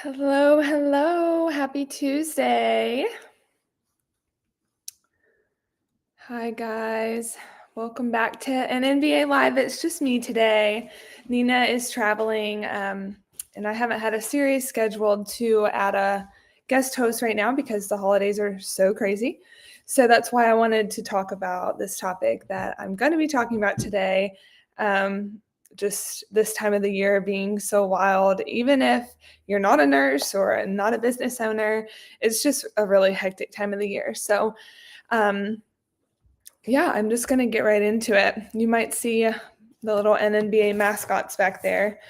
Hello, hello. Happy Tuesday. Hi, guys. Welcome back to an NBA Live. It's just me today. Nina is traveling, and I haven't had a series scheduled to add a guest host right now because the holidays are so crazy. So that's why I wanted to talk about this topic that I'm going to be talking about today. Just this time of the year being so wild, even if you're not a nurse or not a business owner, it's just a really hectic time of the year. So, yeah, I'm just going to get right into it. You might see the little NNBA mascots back there.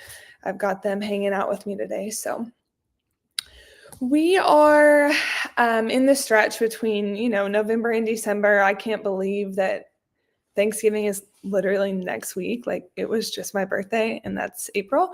I've got them hanging out with me today. So we are in the stretch between, November and December. I can't believe that Thanksgiving is literally next week. Like it was just my birthday, and that's April.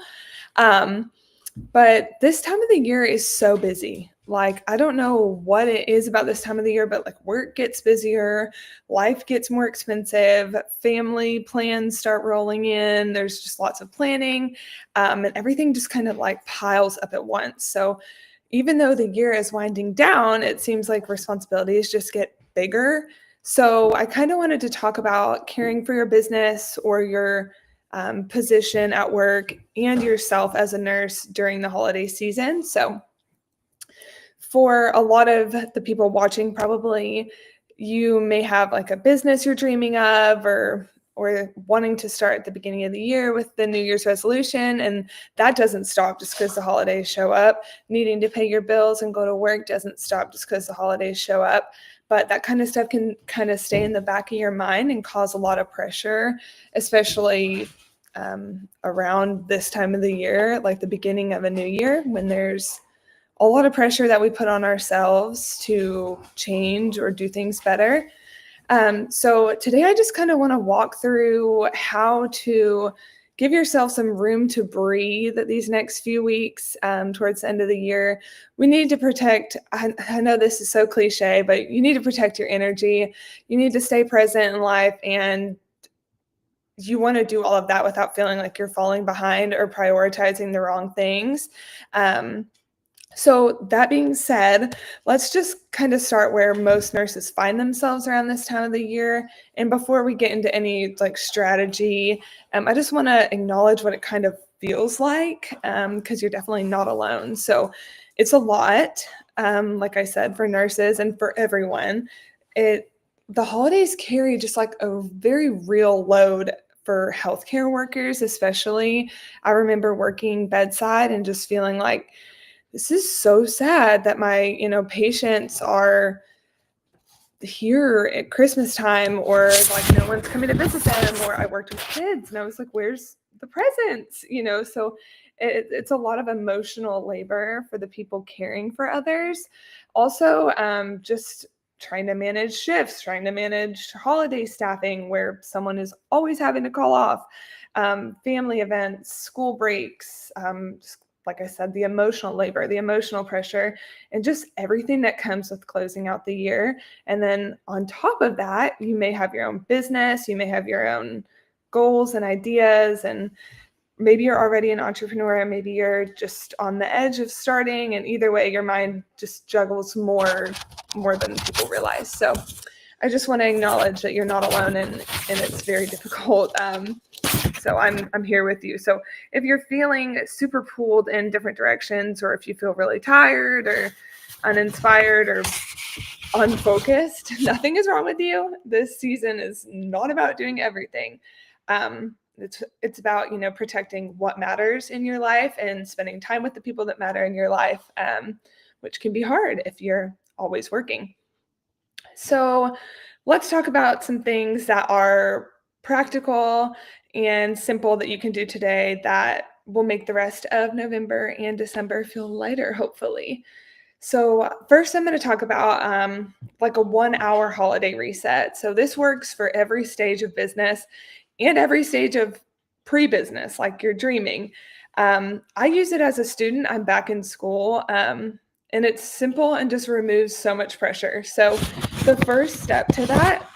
But this time of the year is so busy. Like, I don't know what it is about this time of the year, but like work gets busier, life gets more expensive, family plans start rolling in. There's just lots of planning, and everything just kind of like piles up at once. So, even though the year is winding down, it seems like responsibilities just get bigger. So, I kind of wanted to talk about caring for your business or your position at work and yourself as a nurse during the holiday season. So, for a lot of the people watching, probably you may have like a business you're dreaming of or wanting to start at the beginning of the year with the New Year's resolution, and that doesn't stop just because the holidays show up. Needing to pay your bills and go to work doesn't stop just because the holidays show up. But that kind of stuff can kind of stay in the back of your mind and cause a lot of pressure, especially around this time of the year, like the beginning of a new year, when there's a lot of pressure that we put on ourselves to change or do things better. So today I just kind of want to walk through how to give yourself some room to breathe these next few weeks towards the end of the year. We need to protect, I know this is so cliche, but you need to protect your energy. You need to stay present in life, and you want to do all of that without feeling like you're falling behind or prioritizing the wrong things. So that being said, let's just kind of start where most nurses find themselves around this time of the year. And before we get into any like strategy, I just want to acknowledge what it kind of feels like, because you're definitely not alone. So it's a lot, like I said, for nurses and for everyone. The holidays carry just like a very real load for healthcare workers, especially. I remember working bedside and just feeling like, this is so sad that my, patients are here at Christmas time, or like no one's coming to visit them, or I worked with kids and I was like, where's the presents? So it's a lot of emotional labor for the people caring for others. Also, just trying to manage shifts, trying to manage holiday staffing where someone is always having to call off, family events, school breaks, just like I said, the emotional labor, the emotional pressure, and just everything that comes with closing out the year. And then on top of that, you may have your own business, you may have your own goals and ideas, and maybe you're already an entrepreneur, and maybe you're just on the edge of starting. And either way, your mind just juggles more than people realize. So I just want to acknowledge that you're not alone, and it's very difficult. So I'm here with you. So if you're feeling super pulled in different directions, or if you feel really tired or uninspired or unfocused, nothing is wrong with you. This season is not about doing everything. It's about, protecting what matters in your life and spending time with the people that matter in your life, which can be hard if you're always working. So let's talk about some things that are practical and simple that you can do today that will make the rest of November and December feel lighter, hopefully. So first, I'm going to talk about like a 1 hour holiday reset. So this works for every stage of business and every stage of pre-business, like you're dreaming. I use it as a student. I'm back in school, and it's simple and just removes so much pressure. So the first step to that,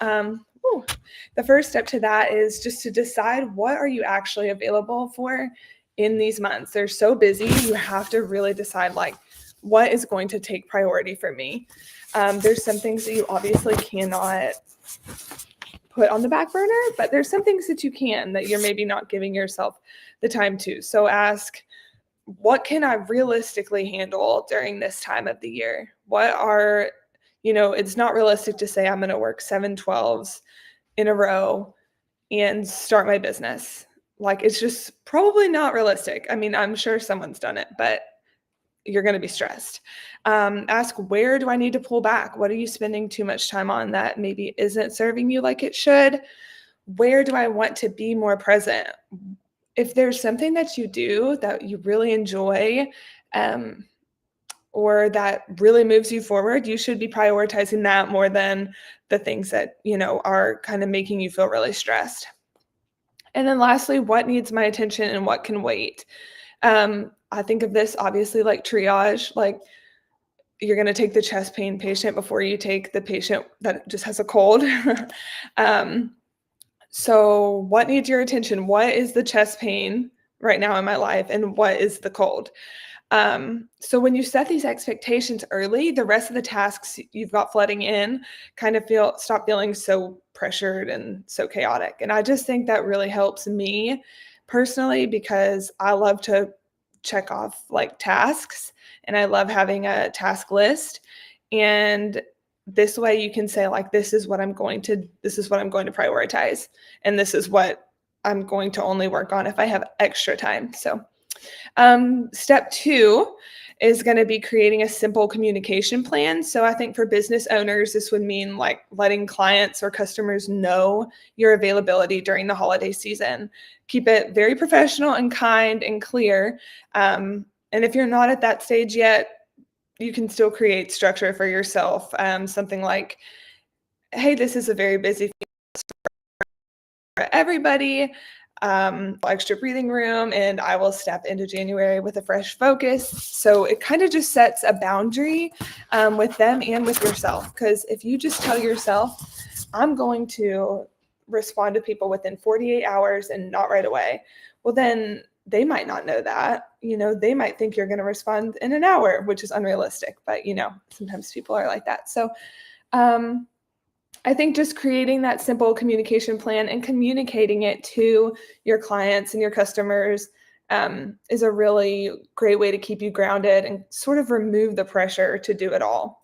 the first step to that is just to decide, what are you actually available for in these months. They're so busy. You have to really decide like, what is going to take priority for me? There's some things that you obviously cannot put on the back burner, but there's some things that you can that you're maybe not giving yourself the time to. So ask, what can I realistically handle during this time of the year? What are, it's not realistic to say I'm going to work 7/12s in a row and start my business. Like, it's just probably not realistic. I mean, I'm sure someone's done it, but you're going to be stressed. Ask, where do I need to pull back? What are you spending too much time on that maybe isn't serving you like it should? Where do I want to be more present? If there's something that you do that you really enjoy, or that really moves you forward, you should be prioritizing that more than the things that, are kind of making you feel really stressed. And then lastly, what needs my attention and what can wait? I think of this obviously like triage, like you're going to take the chest pain patient before you take the patient that just has a cold. So what needs your attention? What is the chest pain right now in my life? And what is the cold? So when you set these expectations early, the rest of the tasks you've got flooding in kind of stop feeling so pressured and so chaotic. And I just think that really helps me personally, because I love to check off like tasks and I love having a task list. And this way you can say like, this is what I'm going to prioritize. And this is what I'm going to only work on if I have extra time. So step 2 is going to be creating a simple communication plan. So I think for business owners, this would mean like letting clients or customers know your availability during the holiday season. Keep it very professional and kind and clear. And if you're not at that stage yet, you can still create structure for yourself. Something like, hey, this is a very busy for everybody. Extra breathing room, and I will step into January with a fresh focus. So it kind of just sets a boundary with them and with yourself. Because if you just tell yourself, I'm going to respond to people within 48 hours and not right away, well, then they might not know that. They might think you're going to respond in an hour, which is unrealistic. But, sometimes people are like that. So I think just creating that simple communication plan and communicating it to your clients and your customers is a really great way to keep you grounded and sort of remove the pressure to do it all.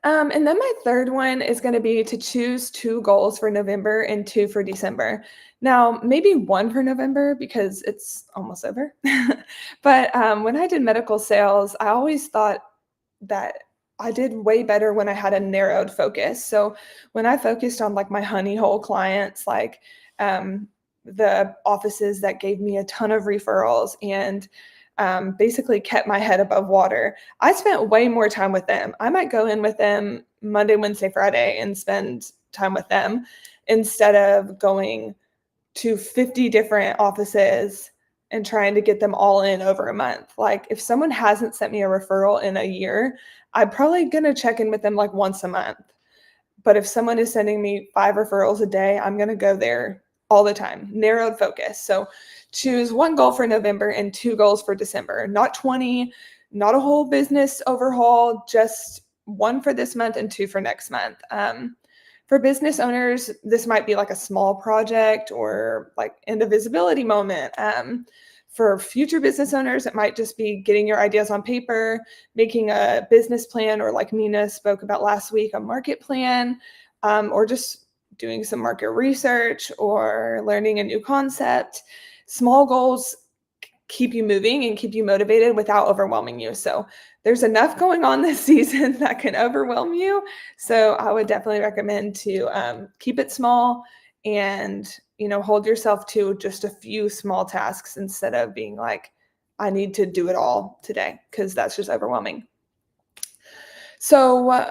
And then my third one is going to be to choose 2 goals for November and 2 for December. Now, maybe 1 for November because it's almost over. But when I did medical sales, I always thought that I did way better when I had a narrowed focus. So when I focused on like my honey hole clients, like the offices that gave me a ton of referrals and basically kept my head above water, I spent way more time with them. I might go in with them Monday, Wednesday, Friday and spend time with them instead of going to 50 different offices and trying to get them all in over a month. Like if someone hasn't sent me a referral in a year, I'm probably going to check in with them like once a month. But if someone is sending me 5 referrals a day, I'm going to go there all the time. Narrowed focus. So choose 1 goal for November and 2 goals for December. Not 20, not a whole business overhaul, just 1 for this month and 2 for next month. For business owners, this might be like a small project or like in a visibility moment. For future business owners, it might just be getting your ideas on paper, making a business plan, or like Mina spoke about last week, a market plan, or just doing some market research or learning a new concept. Small goals keep you moving and keep you motivated without overwhelming you. So there's enough going on this season that can overwhelm you. So I would definitely recommend to keep it small and, hold yourself to just a few small tasks instead of being like, I need to do it all today, because that's just overwhelming. So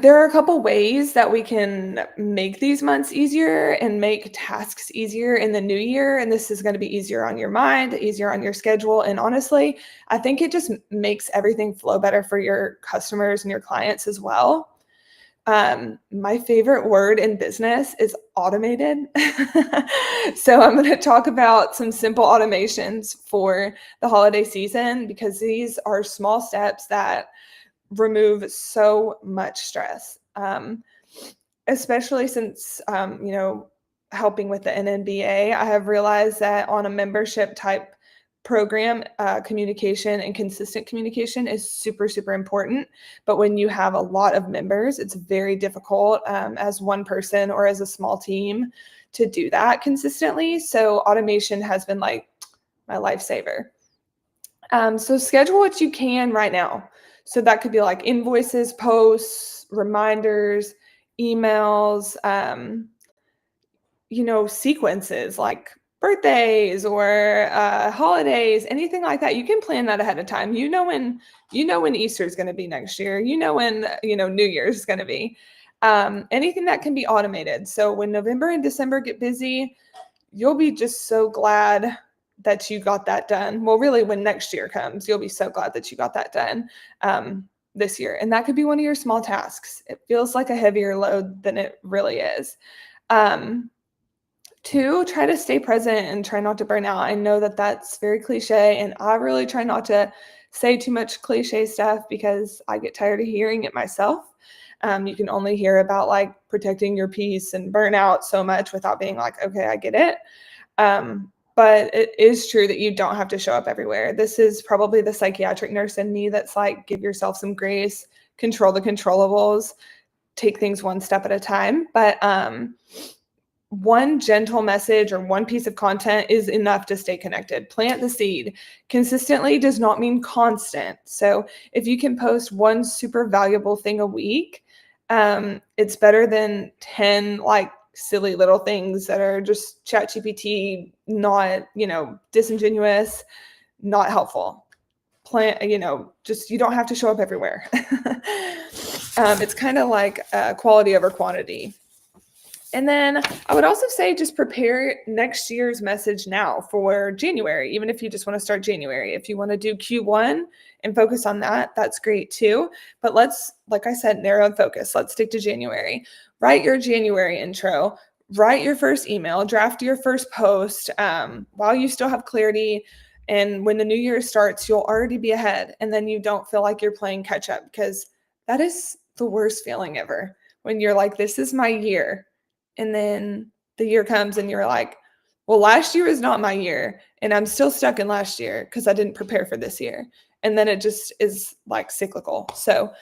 there are a couple ways that we can make these months easier and make tasks easier in the new year. And this is going to be easier on your mind, easier on your schedule. And honestly, I think it just makes everything flow better for your customers and your clients as well. My favorite word in business is automated. So I'm going to talk about some simple automations for the holiday season because these are small steps that remove so much stress, especially since, helping with the NNBA. I have realized that on a membership type program, communication and consistent communication is super, super important. But when you have a lot of members, it's very difficult as one person or as a small team to do that consistently. So automation has been like my lifesaver. So schedule what you can right now. So that could be like invoices, posts, reminders, emails, sequences like birthdays or holidays, anything like that. You can plan that ahead of time. You know when Easter is going to be next year. You know when New Year's is going to be. Anything that can be automated. So when November and December get busy, you'll be just so glad that you got that done. Well, really, when next year comes, you'll be so glad that you got that done this year. And that could be one of your small tasks. It feels like a heavier load than it really is. Two, try to stay present and try not to burn out. I know that that's very cliche, and I really try not to say too much cliche stuff because I get tired of hearing it myself. You can only hear about like protecting your peace and burnout so much without being like, okay, I get it. But it is true that you don't have to show up everywhere. This is probably the psychiatric nurse in me that's like, give yourself some grace, control the controllables, take things one step at a time. But one gentle message or one piece of content is enough to stay connected. Plant the seed. Consistently does not mean constant. So if you can post one super valuable thing a week, it's better than 10 like silly little things that are just ChatGPT, not, disingenuous, not helpful. Just you don't have to show up everywhere. It's kind of like quality over quantity. And then I would also say just prepare next year's message now for January, even if you just want to start January. If you want to do Q1 and focus on that, that's great too. But let's, like I said, narrow and focus. Let's stick to January. Write your January intro, write your first email, draft your first post while you still have clarity. And when the new year starts, you'll already be ahead. And then you don't feel like you're playing catch up because that is the worst feeling ever. When you're like, this is my year. And then the year comes and you're like, well, last year is not my year. And I'm still stuck in last year because I didn't prepare for this year. And then it just is like cyclical. So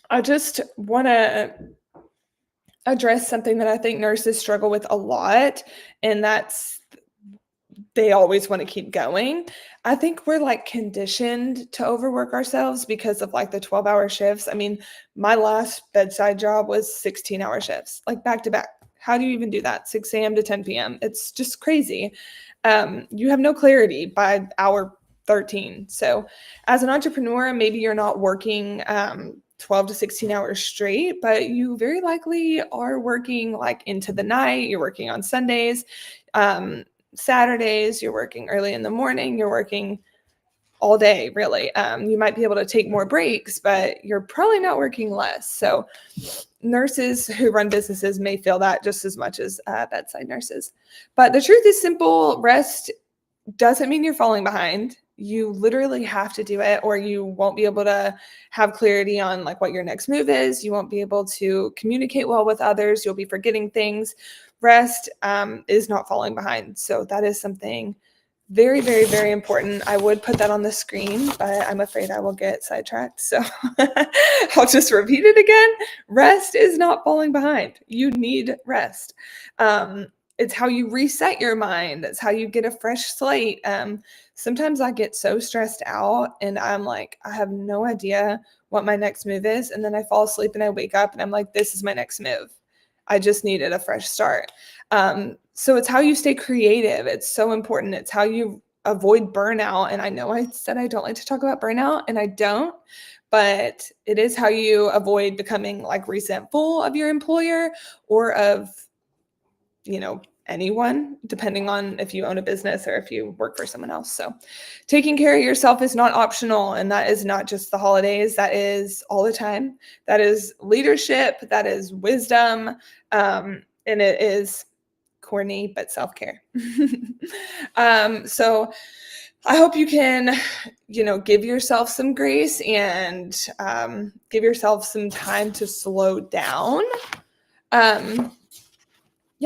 I just want to address something that I think nurses struggle with a lot. And that's they always want to keep going. I think we're like conditioned to overwork ourselves because of like the 12-hour shifts. I mean, my last bedside job was 16-hour shifts, like back to back. How do you even do that? 6 a.m. to 10 p.m. It's just crazy. You have no clarity by hour 13. So as an entrepreneur, maybe you're not working 12 to 16 hours straight, but you very likely are working like into the night. You're working on Sundays. Saturdays, you're working early in the morning, you're working all day, really. You might be able to take more breaks, but you're probably not working less. So nurses who run businesses may feel that just as much as bedside nurses. But the truth is simple. Rest doesn't mean you're falling behind. You literally have to do it or you won't be able to have clarity on like what your next move is. You won't be able to communicate well with others. You'll be forgetting things. Rest is not falling behind. So that is something very, very, very important. I would put that on the screen, but I'm afraid I will get sidetracked. So I'll just repeat it again. Rest is not falling behind. You need rest. It's how you reset your mind. It's how you get a fresh slate. Sometimes I get so stressed out and I'm like, I have no idea what my next move is. And then I fall asleep and I wake up and I'm like, this is my next move. I just needed a fresh start. So it's how you stay creative. It's so important. It's how you avoid burnout. And I know I said I don't like to talk about burnout and I don't, but it is how you avoid becoming like resentful of your employer or of, anyone, depending on if you own a business or if you work for someone else. So taking care of yourself is not optional. And that is not just the holidays, that is all the time. That is leadership, that is wisdom. And it is corny, but self-care. So I hope you can, give yourself some grace and give yourself some time to slow down.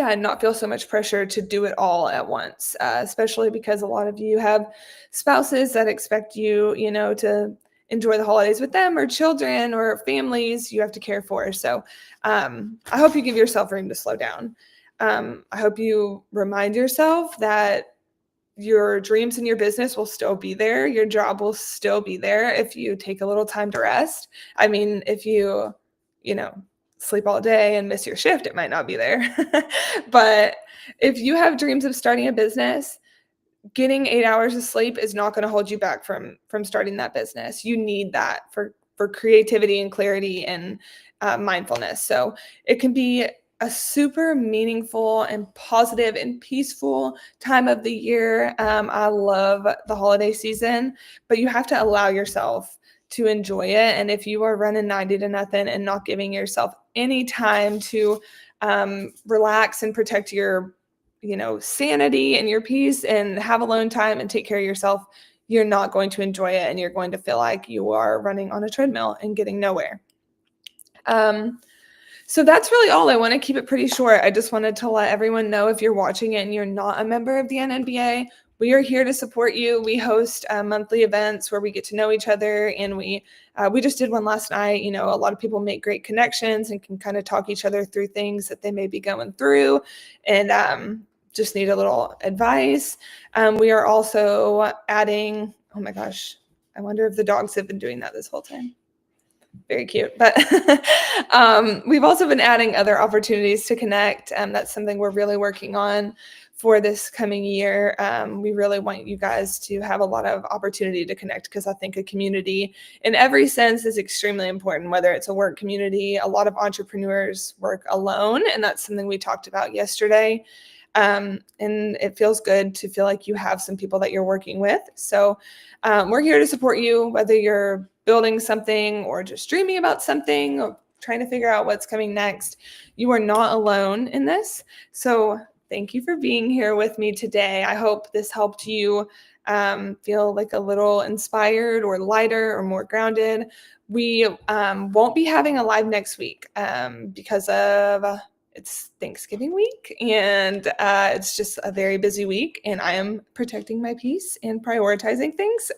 And not feel so much pressure to do it all at once, especially because a lot of you have spouses that expect you, to enjoy the holidays with them, or children or families you have to care for. So I hope you give yourself room to slow down. I hope you remind yourself that your dreams and your business will still be there. Your job will still be there if you take a little time to rest. I mean, if you, sleep all day and miss your shift, it might not be there. But if you have dreams of starting a business, getting 8 hours of sleep is not going to hold you back from starting that business. You need that for creativity and clarity and mindfulness. So it can be a super meaningful and positive and peaceful time of the year. I love the holiday season, but you have to allow yourself to enjoy it. And if you are running 90 to nothing and not giving yourself any time to relax and protect your sanity and your peace and have alone time and take care of yourself, you're not going to enjoy it, and you're going to feel like you are running on a treadmill and getting nowhere. So that's really all. I want to keep it pretty short. I just wanted to let everyone know, if you're watching it and you're not a member of the NNBA, we are here to support you. We host monthly events where we get to know each other, and we just did one last night. A lot of people make great connections and can kind of talk each other through things that they may be going through, and just need a little advice. We are also adding, oh my gosh, I wonder if the dogs have been doing that this whole time. Very cute. But we've also been adding other opportunities to connect. That's something we're really working on for this coming year. We really want you guys to have a lot of opportunity to connect, because I think a community in every sense is extremely important, whether it's a work community. A lot of entrepreneurs work alone, and that's something we talked about yesterday. And it feels good to feel like you have some people that you're working with. So we're here to support you, whether you're building something or just dreaming about something or trying to figure out what's coming next. You are not alone in this. So thank you for being here with me today. I hope this helped you feel like a little inspired or lighter or more grounded. We won't be having a live next week because of it's Thanksgiving week, and it's just a very busy week, and I am protecting my peace and prioritizing things.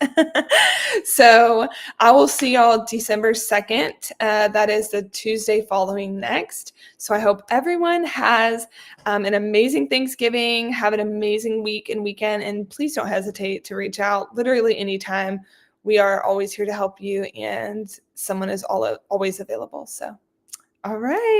So I will see y'all December 2nd. That is the Tuesday following next. So I hope everyone has an amazing Thanksgiving, have an amazing week and weekend, and please don't hesitate to reach out literally anytime. We are always here to help you, and someone is always available. So, all right.